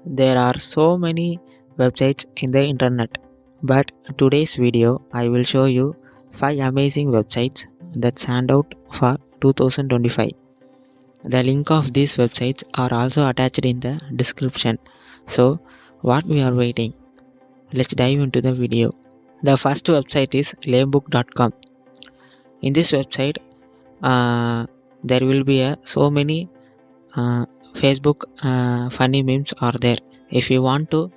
There are so many websites in the internet, but today's video I will show you 5 amazing websites that stand out for 2025. The link of these websites are also attached in the description. So, what we are waiting? Let's dive into the video. The first website is lamebook.com. In this website, there will be so many uh, Facebook funny memes are there. If you want to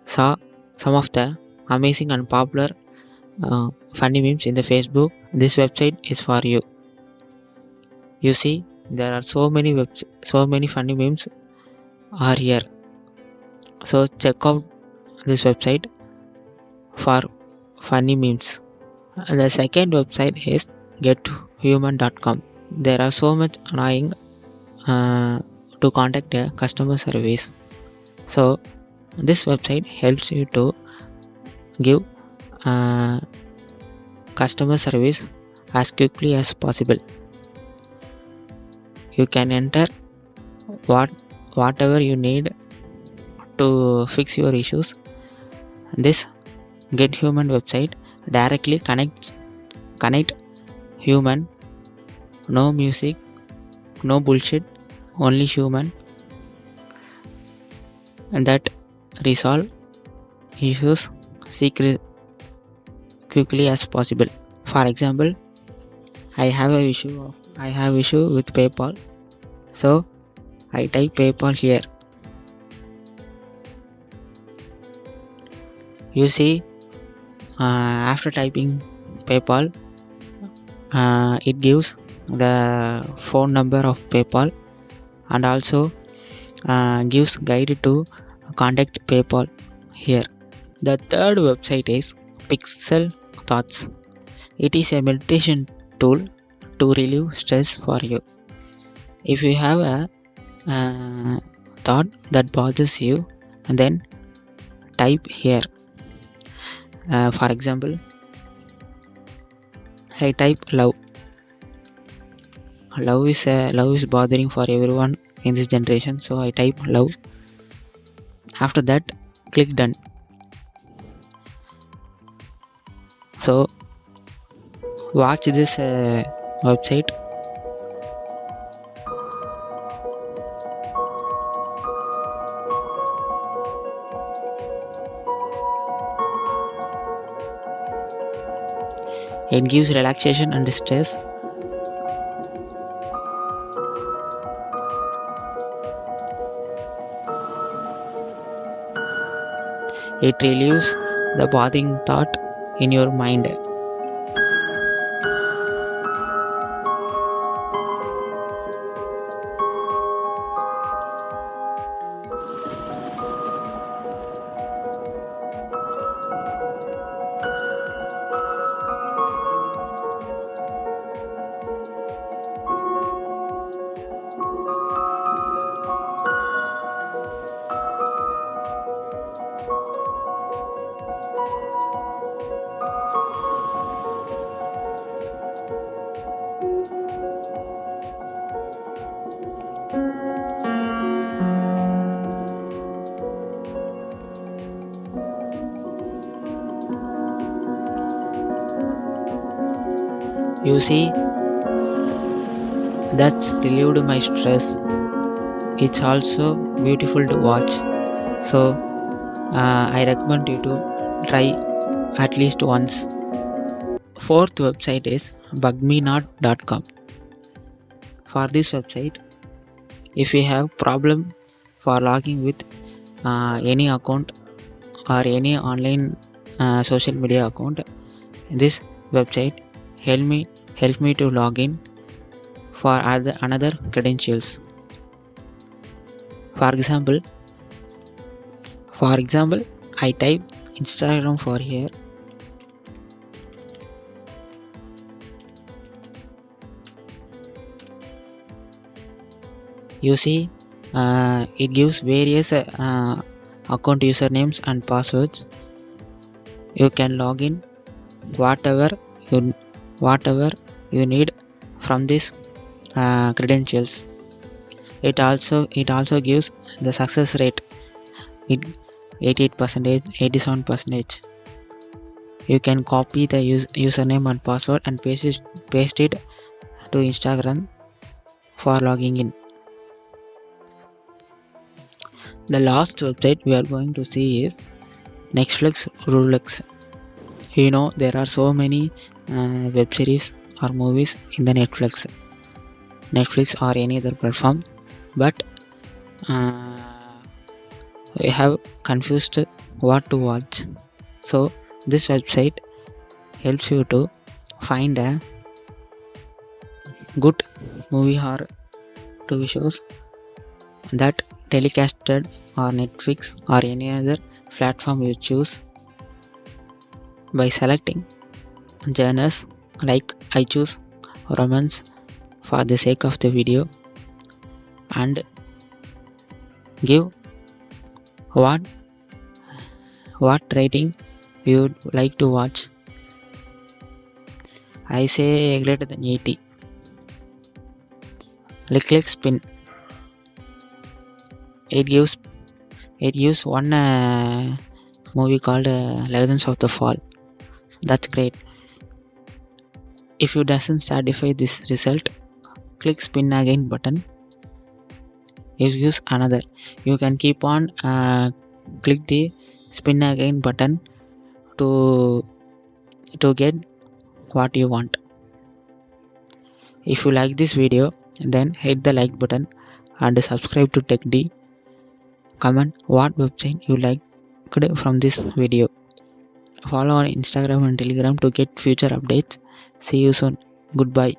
saw some of the amazing and popular funny memes in the Facebook, this website is for you. You see, there are so many funny memes are here. So check out this website for funny memes. And the second website is gethuman.com. There are so much annoying to contact a customer service. So this website helps you to give customer service as quickly as possible. You can enter whatever you need to fix your issues. This GetHuman website directly connect human, no music, no bullshit, only human, and that resolve issues quickly as possible. For example, I have issue with PayPal, so I type PayPal here. You see, after typing PayPal, it gives the phone number of PayPal and also gives guide to contact PayPal here. The third website is Pixel Thoughts. It is a meditation tool to relieve stress for you. If you have a thought that bothers you, then type here. For example, I type love. Love is bothering for everyone in this generation, so I type love. After that, click done. So watch this website. It gives relaxation and stress. It relieves the bothering thought in your mind. You see, that's relieved my stress. It's also beautiful to watch. So I recommend you to try at least once. Fourth website is bugmenot.com. For this website, if you have problem for logging with any account or any online social media account, this website help me to log in for another credentials. For example, I type Instagram for here. You see, it gives various account usernames and passwords. You can log in whatever you need from these credentials. It also gives the success rate. It 88%, 87%. You can copy the username and password and paste it to Instagram for logging in. The last website we are going to see is Netflix Rolex. There are so many web series or movies in the Netflix or any other platform, but we have confused what to watch. So this website helps you to find a good movie or TV shows that telecasted or Netflix or any other platform you choose by selecting genres. Like I choose romance for the sake of the video and give what rating you would like to watch. I say greater than 80. Click spin. It gives one movie called Legends of the Fall. That's great. If you doesn't satisfy this result, click spin again button. It gives another. You can keep on click the spin again button to get what you want. If you like this video, then hit the like button and subscribe to TechD. Comment what website you liked from this video. Follow on Instagram and Telegram to get future updates. See you soon. Goodbye.